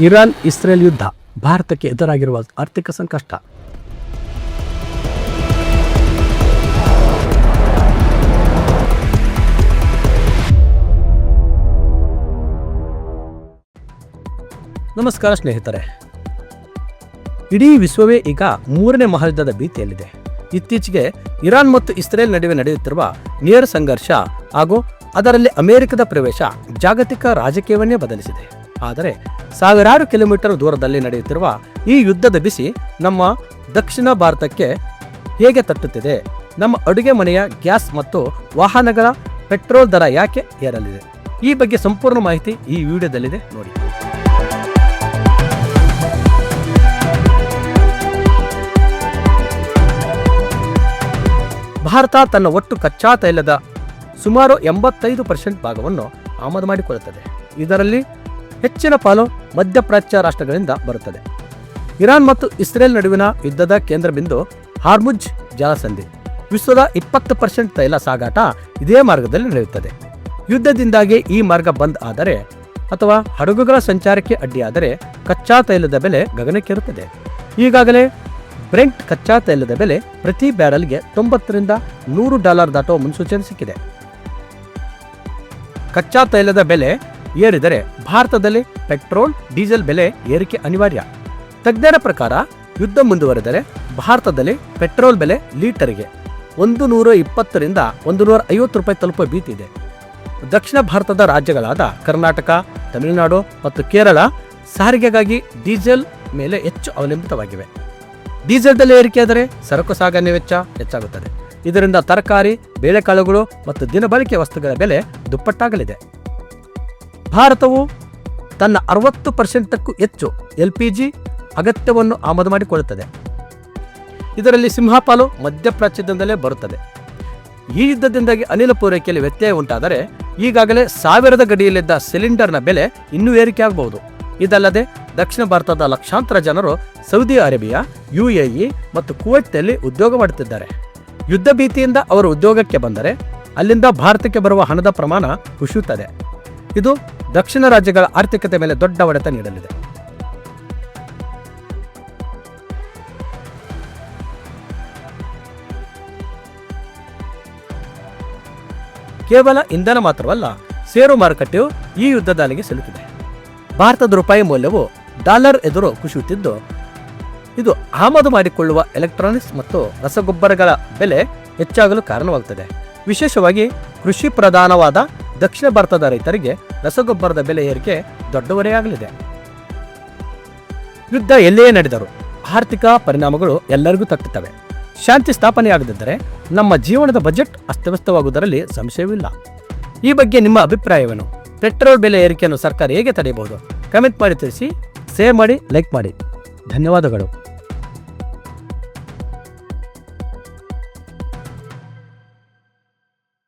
Iran Israel ಯುದ್ಧ ಭಾರತಕ್ಕೆ ಎದುರಾಗಿರುವ ಆರ್ಥಿಕ ಸಂಕಷ್ಟ. ನಮಸ್ಕಾರ ಸ್ನೇಹಿತರೆ. ಇಡೀ ವಿಶ್ವವೇ ಈಗ ಮೂರನೇ ಮಹಾಯುದ್ಧದ ಭೀತಿಯಲ್ಲಿದೆ. ಇತ್ತೀಚೆಗೆ ಇರಾನ್ ಮತ್ತು ಇಸ್ರೇಲ್ ನಡುವೆ ನಡೆಯುತ್ತಿರುವ ನೇರ ಸಂಘರ್ಷ ಹಾಗೂ ಅದರಲ್ಲಿ ಅಮೆರಿಕದ ಪ್ರವೇಶ ಜಾಗತಿಕ ರಾಜಕೀಯವನ್ನೇ ಬದಲಿಸಿದೆ. ಆದರೆ ಸಾವಿರಾರು ಕಿಲೋಮೀಟರ್ ದೂರದಲ್ಲಿ ನಡೆಯುತ್ತಿರುವ ಈ ಯುದ್ಧದ ಬಿಸಿ ನಮ್ಮ ದಕ್ಷಿಣ ಭಾರತಕ್ಕೆ ಹೇಗೆ ತಟ್ಟುತ್ತಿದೆ? ನಮ್ಮ ಅಡುಗೆ ಮನೆಯ ಗ್ಯಾಸ್ ಮತ್ತು ವಾಹನಗಳ ಪೆಟ್ರೋಲ್ ದರ ಯಾಕೆ ಏರಲಿದೆ? ಈ ಬಗ್ಗೆ ಸಂಪೂರ್ಣ ಮಾಹಿತಿ ಈ ವಿಡಿಯೋದಲ್ಲಿದೆ, ನೋಡಿ. ಭಾರತ ತನ್ನ ಒಟ್ಟು ಕಚ್ಚಾ ತೈಲದ ಸುಮಾರು 85% ಭಾಗವನ್ನು ಆಮದು ಮಾಡಿಕೊಳ್ಳುತ್ತದೆ. ಇದರಲ್ಲಿ ಹೆಚ್ಚಿನ ಪಾಲು ಮಧ್ಯಪ್ರಾಚ್ಯ ರಾಷ್ಟ್ರಗಳಿಂದ ಬರುತ್ತದೆ. ಇರಾನ್ ಮತ್ತು ಇಸ್ರೇಲ್ ನಡುವಿನ ಯುದ್ಧದ ಕೇಂದ್ರ ಬಿಂದು ಹಾರ್ಮುಜ್ ಜಲಸಂಧಿ. ವಿಶ್ವದ 20% ತೈಲ ಸಾಗಾಟ ಇದೇ ಮಾರ್ಗದಲ್ಲಿ ನಡೆಯುತ್ತದೆ. ಯುದ್ಧದಿಂದಾಗಿ ಈ ಮಾರ್ಗ ಬಂದ್ ಆದರೆ ಅಥವಾ ಹಡಗುಗಳ ಸಂಚಾರಕ್ಕೆ ಅಡ್ಡಿಯಾದರೆ ಕಚ್ಚಾ ತೈಲದ ಬೆಲೆ ಗಗನಕ್ಕೇರುತ್ತದೆ. ಈಗಾಗಲೇ ಬ್ರೆಂಟ್ ಕಚ್ಚಾ ತೈಲದ ಬೆಲೆ ಪ್ರತಿ ಬ್ಯಾರಲ್ಗೆ $90 ರಿಂದ $100 ದಾಟುವ ಮುನ್ಸೂಚನೆ ಸಿಕ್ಕಿದೆ. ಕಚ್ಚಾ ತೈಲದ ಬೆಲೆ ಏರಿದರೆ ಭಾರತದಲ್ಲಿ ಪೆಟ್ರೋಲ್, ಡೀಸೆಲ್ ಬೆಲೆ ಏರಿಕೆ ಅನಿವಾರ್ಯ. ತಜ್ಞರ ಪ್ರಕಾರ ಯುದ್ಧ ಮುಂದುವರೆದರೆ ಭಾರತದಲ್ಲಿ ಪೆಟ್ರೋಲ್ ಬೆಲೆ ಲೀಟರ್ಗೆ $120 ರಿಂದ $150 ತಲುಪುವ ಭೀತಿ ಇದೆ. ದಕ್ಷಿಣ ಭಾರತದ ರಾಜ್ಯಗಳಾದ ಕರ್ನಾಟಕ, ತಮಿಳುನಾಡು ಮತ್ತು ಕೇರಳ ಸಾರಿಗೆಗಾಗಿ ಡೀಸೆಲ್ ಮೇಲೆ ಹೆಚ್ಚು ಅವಲಂಬಿತವಾಗಿವೆ. ಡೀಸೆಲ್ ಬೆಲೆ ಏರಿಕೆಯಾದರೆ ಸರಕು ಸಾಗಣೆ ವೆಚ್ಚ ಹೆಚ್ಚಾಗುತ್ತದೆ. ಇದರಿಂದ ತರಕಾರಿ, ಬೇಳೆಕಾಳುಗಳು ಮತ್ತು ದಿನಬಳಕೆ ವಸ್ತುಗಳ ಬೆಲೆ ದುಪ್ಪಟ್ಟಾಗಲಿದೆ. ಭಾರತವು ತನ್ನ 60%ಕ್ಕೂ ಹೆಚ್ಚು LPG ಅಗತ್ಯವನ್ನು ಆಮದು ಮಾಡಿಕೊಳ್ಳುತ್ತದೆ. ಇದರಲ್ಲಿ ಸಿಂಹಪಾಲು ಮಧ್ಯಪ್ರಾಚ್ಯದಿಂದಲೇ ಬರುತ್ತದೆ. ಈ ಯುದ್ಧದಿಂದಾಗಿ ಅನಿಲ ಪೂರೈಕೆಯಲ್ಲಿ ವ್ಯತ್ಯಯ ಉಂಟಾದರೆ ಈಗಾಗಲೇ 1000 ಗಡಿಯಲ್ಲಿದ್ದ ಸಿಲಿಂಡರ್ನ ಬೆಲೆ ಇನ್ನೂ ಏರಿಕೆಯಾಗಬಹುದು. ಇದಲ್ಲದೆ ದಕ್ಷಿಣ ಭಾರತದ ಲಕ್ಷಾಂತರ ಜನರು ಸೌದಿ ಅರೇಬಿಯಾ, UAE ಮತ್ತು ಕುವೈತ್ನಲ್ಲಿ ಉದ್ಯೋಗ ಮಾಡುತ್ತಿದ್ದಾರೆ. ಯುದ್ಧ ಭೀತಿಯಿಂದ ಅವರು ಉದ್ಯೋಗಕ್ಕೆ ಬಂದರೆ ಅಲ್ಲಿಂದ ಭಾರತಕ್ಕೆ ಬರುವ ಹಣದ ಪ್ರಮಾಣ ಕುಸಿಯುತ್ತದೆ. ಇದು ದಕ್ಷಿಣ ರಾಜ್ಯಗಳ ಆರ್ಥಿಕತೆ ಮೇಲೆ ದೊಡ್ಡ ಹೊಡೆತ ನೀಡಲಿದೆ. ಕೇವಲ ಇಂಧನ ಮಾತ್ರವಲ್ಲ, ಷೇರು ಮಾರುಕಟ್ಟೆಯು ಈ ಯುದ್ಧದಾಳಿಗೆ ಸಿಲುಕಿದೆ. ಭಾರತದ ರೂಪಾಯಿ ಮೌಲ್ಯವು ಡಾಲರ್ ಎದುರು ಕುಸಿಯುತ್ತಿದ್ದು, ಇದು ಆಮದು ಮಾಡಿಕೊಳ್ಳುವ ಎಲೆಕ್ಟ್ರಾನಿಕ್ಸ್ ಮತ್ತು ರಸಗೊಬ್ಬರಗಳ ಬೆಲೆ ಹೆಚ್ಚಾಗಲು ಕಾರಣವಾಗುತ್ತದೆ. ವಿಶೇಷವಾಗಿ ಕೃಷಿ ಪ್ರಧಾನವಾದ ದಕ್ಷಿಣ ಭಾರತದ ರೈತರಿಗೆ ರಸಗೊಬ್ಬರದ ಬೆಲೆ ಏರಿಕೆ ದೊಡ್ಡ ಹೊರೆಯಾಗಲಿದೆ. ಯುದ್ಧ ಎಲ್ಲಿಯೇ ನಡೆದರೂ ಆರ್ಥಿಕ ಪರಿಣಾಮಗಳು ಎಲ್ಲರಿಗೂ ತಟ್ಟುತ್ತವೆ. ಶಾಂತಿ ಸ್ಥಾಪನೆಯಾಗದಿದ್ದರೆ ನಮ್ಮ ಜೀವನದ ಬಜೆಟ್ ಅಸ್ತವ್ಯಸ್ತವಾಗುವುದರಲ್ಲಿ ಸಂಶಯವಿಲ್ಲ. ಈ ಬಗ್ಗೆ ನಿಮ್ಮ ಅಭಿಪ್ರಾಯವೇನು? ಪೆಟ್ರೋಲ್ ಬೆಲೆ ಏರಿಕೆಯನ್ನು ಸರ್ಕಾರ ಹೇಗೆ ತಡೆಯಬಹುದು? ಕಮೆಂಟ್ ಮಾಡಿ ತಿಳಿಸಿ, ಶೇರ್ ಮಾಡಿ, ಲೈಕ್ ಮಾಡಿ. ಧನ್ಯವಾದಗಳು.